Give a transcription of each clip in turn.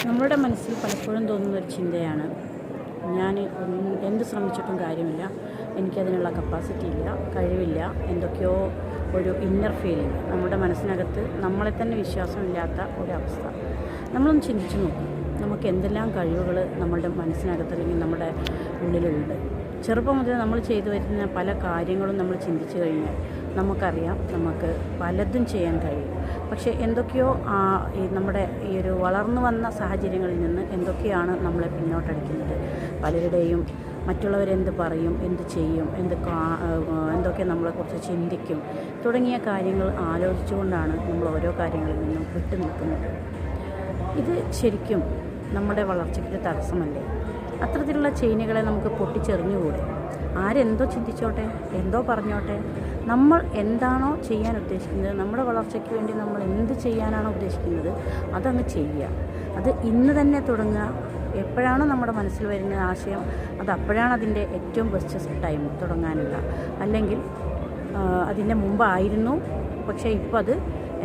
നമ്മളുടെ മനസ്സിൽ പലപ്പോഴും തോന്നുന്നൊരു ചിന്തയാണ്, ഞാൻ എന്ത് ശ്രമിച്ചിട്ടും കാര്യമില്ല, എനിക്കതിനുള്ള കപ്പാസിറ്റി ഇല്ല, കഴിവില്ല, എന്തൊക്കെയോ ഒരു ഇന്നർ ഫീലിംഗ്, നമ്മുടെ മനസ്സിനകത്ത് നമ്മളെ തന്നെ വിശ്വാസമില്ലാത്ത ഒരവസ്ഥ. നമ്മളൊന്ന് ചിന്തിച്ച് നോക്കും, നമുക്ക് എന്തെല്ലാം കഴിവുകൾ നമ്മളുടെ മനസ്സിനകത്ത് അല്ലെങ്കിൽ നമ്മുടെ ഉള്ളിലുണ്ട്. ചെറുപ്പം മുതൽ നമ്മൾ ചെയ്തു വരുന്ന പല കാര്യങ്ങളും നമ്മൾ ചിന്തിച്ചു കഴിഞ്ഞാൽ നമുക്കറിയാം നമുക്ക് പലതും ചെയ്യാൻ കഴിയും. പക്ഷേ എന്തൊക്കെയോ നമ്മുടെ ഈ ഒരു വളർന്നു വന്ന സാഹചര്യങ്ങളിൽ നിന്ന് എന്തൊക്കെയാണ് നമ്മളെ പിന്നോട്ടടിക്കുന്നത്. പലരുടെയും മറ്റുള്ളവരെന്ത് പറയും, എന്ത് ചെയ്യും, എന്തൊക്കെ നമ്മളെക്കുറിച്ച് ചിന്തിക്കും തുടങ്ങിയ കാര്യങ്ങൾ ആലോചിച്ചുകൊണ്ടാണ് നമ്മൾ ഓരോ കാര്യങ്ങളിൽ നിന്നും വിട്ടു നിൽക്കുന്നത്. ഇത് ശരിക്കും നമ്മുടെ വളർച്ചയ്ക്ക് തടസ്സമല്ലേ? അത്തരത്തിലുള്ള ചെയിനുകളെ നമുക്ക് പൊട്ടിച്ചെറിഞ്ഞുകൂടെ? ആരെന്തോ ചിന്തിച്ചോട്ടെ, എന്തോ പറഞ്ഞോട്ടെ, നമ്മൾ എന്താണോ ചെയ്യാൻ ഉദ്ദേശിക്കുന്നത്, നമ്മുടെ വളർച്ചയ്ക്ക് വേണ്ടി നമ്മൾ എന്ത് ചെയ്യാനാണോ ഉദ്ദേശിക്കുന്നത് അതങ്ങ് ചെയ്യുക. അത് ഇന്ന് തന്നെ തുടങ്ങുക. എപ്പോഴാണോ നമ്മുടെ മനസ്സിൽ വരുന്ന ആശയം അത് അപ്പോഴാണ് അതിൻ്റെ ഏറ്റവും ബെസ്റ്റ് ടൈം തുടങ്ങാനുള്ള. അല്ലെങ്കിൽ അതിൻ്റെ മുമ്പായിരുന്നു, പക്ഷേ ഇപ്പോൾ അത്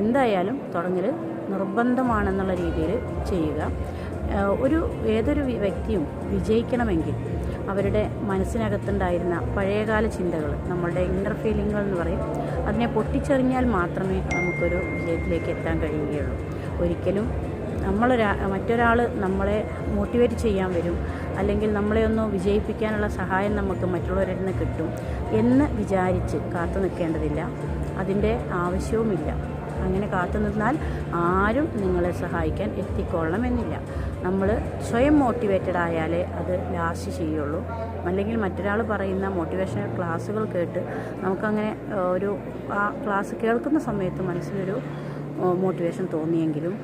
എന്തായാലും തുടങ്ങൽ നിർബന്ധമാണെന്നുള്ള രീതിയിൽ ചെയ്യുക. ഏതൊരു വ്യക്തിയും വിജയിക്കണമെങ്കിൽ അവരുടെ മനസ്സിനകത്തുണ്ടായിരുന്ന പഴയകാല ചിന്തകൾ, നമ്മളുടെ ഇന്നർ ഫീലിങ്ങുകൾ എന്ന് പറയും, അതിനെ പൊട്ടിച്ചെറിഞ്ഞാൽ മാത്രമേ നമുക്കൊരു വിജയത്തിലേക്ക് എത്താൻ കഴിയുകയുള്ളൂ. ഒരിക്കലും മറ്റൊരാൾ നമ്മളെ മോട്ടിവേറ്റ് ചെയ്യാൻ വരും, അല്ലെങ്കിൽ നമ്മളെ ഒന്ന് വിജയിപ്പിക്കാനുള്ള സഹായം നമുക്ക് മറ്റുള്ളവരിൽ നിന്ന് കിട്ടും എന്ന് വിചാരിച്ച് കാത്തു നിൽക്കേണ്ടതില്ല. അതിൻ്റെ ആവശ്യവുമില്ല. അങ്ങനെ കാത്തു നിന്നാൽ ആരും നിങ്ങളെ സഹായിക്കാൻ എത്തിക്കൊള്ളണമെന്നില്ല. നമ്മൾ സ്വയം മോട്ടിവേറ്റഡ് ആയാലേ അത് ലാസ്റ്റ് ചെയ്യുള്ളൂ. അല്ലെങ്കിൽ മറ്റൊരാൾ പറയുന്ന മോട്ടിവേഷണൽ ക്ലാസ്സുകൾ കേട്ട് നമുക്കങ്ങനെ ആ ക്ലാസ് കേൾക്കുന്ന സമയത്ത് മനസ്സിലൊരു മോട്ടിവേഷൻ തോന്നിയെങ്കിലും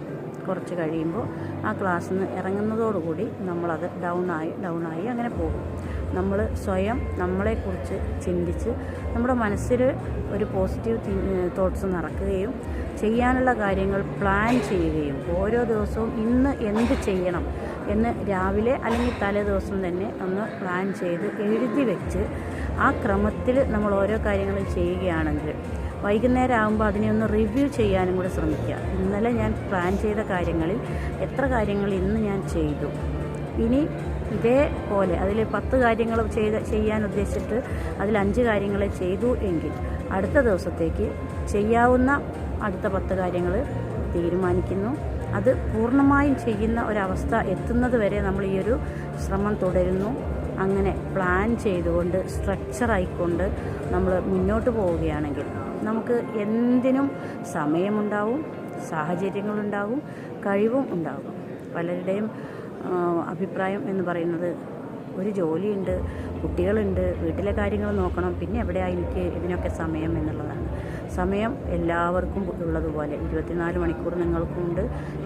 കുറച്ച് കഴിയുമ്പോൾ ആ ക്ലാസ്സിൽ നിന്ന് ഇറങ്ങുന്നതോടുകൂടി നമ്മളത് ഡൗണായി അങ്ങനെ പോകും. നമ്മൾ സ്വയം നമ്മളെക്കുറിച്ച് ചിന്തിച്ച് നമ്മുടെ മനസ്സിൽ ഒരു പോസിറ്റീവ് തോട്ട്സ് നടക്കുകയും ചെയ്യാനുള്ള കാര്യങ്ങൾ പ്ലാൻ ചെയ്യുകയും ഓരോ ദിവസവും ഇന്ന് എന്ത് ചെയ്യണം എന്ന് രാവിലെ അല്ലെങ്കിൽ തലേ ദിവസം തന്നെ ഒന്ന് പ്ലാൻ ചെയ്ത് എഴുതി വെച്ച് ആ ക്രമത്തിൽ നമ്മൾ ഓരോ കാര്യങ്ങളും ചെയ്യുകയാണെങ്കിൽ വൈകുന്നേരം ആകുമ്പോൾ അതിനെ ഒന്ന് റിവ്യൂ ചെയ്യാനും കൂടെ ശ്രമിക്കുക. ഇന്നലെ ഞാൻ പ്ലാൻ ചെയ്ത കാര്യങ്ങളിൽ എത്ര കാര്യങ്ങൾ ഇന്ന് ഞാൻ ചെയ്തു, ഇനി ഇതേപോലെ അതിൽ 10 കാര്യങ്ങൾ ചെയ്യാൻ ഉദ്ദേശിച്ചിട്ട് അതിൽ 5 കാര്യങ്ങളെ ചെയ്തു എങ്കിൽ അടുത്ത ദിവസത്തേക്ക് ചെയ്യാവുന്ന അടുത്ത 10 കാര്യങ്ങൾ തീരുമാനിക്കുന്നു. അത് പൂർണ്ണമായും ചെയ്യുന്ന ഒരവസ്ഥ എത്തുന്നത് വരെ നമ്മൾ ഈ ഒരു ശ്രമം തുടരുന്നു. അങ്ങനെ പ്ലാൻ ചെയ്തുകൊണ്ട് സ്ട്രക്ചറായിക്കൊണ്ട് നമ്മൾ മുന്നോട്ട് പോവുകയാണെങ്കിൽ നമുക്ക് എന്തിനും സമയമുണ്ടാവും, സാഹചര്യങ്ങളുണ്ടാവും, കഴിവും ഉണ്ടാകും. പലരുടെയും അഭിപ്രായം എന്ന് പറയുന്നത്, ഒരു ജോലിയുണ്ട്, കുട്ടികളുണ്ട്, വീട്ടിലെ കാര്യങ്ങൾ നോക്കണം, പിന്നെ എവിടെയാണ് എനിക്ക് ഇതിനൊക്കെ സമയം എന്നുള്ളതാണ്. സമയം എല്ലാവർക്കും ഉള്ളതുപോലെ 24 മണിക്കൂർ നിങ്ങൾക്കുണ്ട്.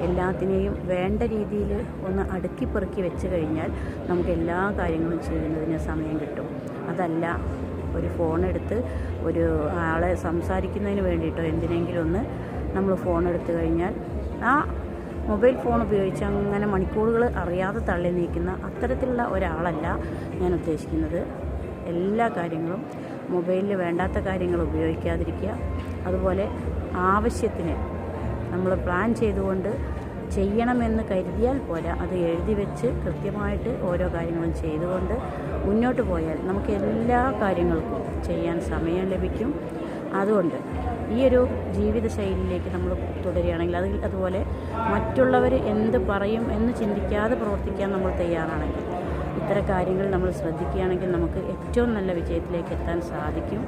എല്ലാത്തിനെയും വേണ്ട രീതിയിൽ ഒന്ന് അടുക്കിപ്പെറുക്കി വെച്ച് കഴിഞ്ഞാൽ നമുക്ക് എല്ലാ കാര്യങ്ങളും ചെയ്യുന്നതിന് സമയം കിട്ടും. അതല്ല ഒരു ഫോണെടുത്ത് ഒരു ആളെ സംസാരിക്കുന്നതിന് വേണ്ടിയിട്ടോ എന്തിനെങ്കിലും ഒന്ന് നമ്മൾ ഫോണെടുത്ത് കഴിഞ്ഞാൽ ആ മൊബൈൽ ഫോൺ ഉപയോഗിച്ച് അങ്ങനെ മണിക്കൂറുകൾ അറിയാതെ തള്ളി നീക്കുന്ന അത്തരത്തിലുള്ള ഒരാളല്ല ഞാൻ ഉദ്ദേശിക്കുന്നത്. എല്ലാ കാര്യങ്ങളും മൊബൈലിൽ വേണ്ടാത്ത കാര്യങ്ങൾ ഉപയോഗിക്കാതിരിക്കുക. അതുപോലെ ആവശ്യത്തിന് നമ്മൾ പ്ലാൻ ചെയ്തുകൊണ്ട് ചെയ്യണമെന്ന് കരുതിയാൽ പോരാ, അത് എഴുതി വെച്ച് കൃത്യമായിട്ട് ഓരോ കാര്യങ്ങളും ചെയ്തുകൊണ്ട് മുന്നോട്ട് പോയാൽ നമുക്ക് എല്ലാ കാര്യങ്ങൾക്കും ചെയ്യാൻ സമയം ലഭിക്കും. അതുകൊണ്ട് ഈ ഒരു ജീവിതശൈലിയിലേക്ക് നമ്മൾ തുടരുകയാണെങ്കിൽ അതുപോലെ മറ്റുള്ളവർ എന്ത് പറയും എന്ന് ചിന്തിക്കാതെ പ്രവർത്തിക്കാൻ നമ്മൾ തയ്യാറാണെങ്കിൽ, ഇത്തരം കാര്യങ്ങൾ നമ്മൾ ശ്രദ്ധിക്കുകയാണെങ്കിൽ നമുക്ക് ഏറ്റവും നല്ല വിജയത്തിലേക്ക് എത്താൻ സാധിക്കും.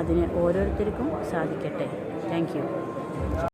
അതിന് ഓരോരുത്തർക്കും സാധിക്കട്ടെ. Thank you.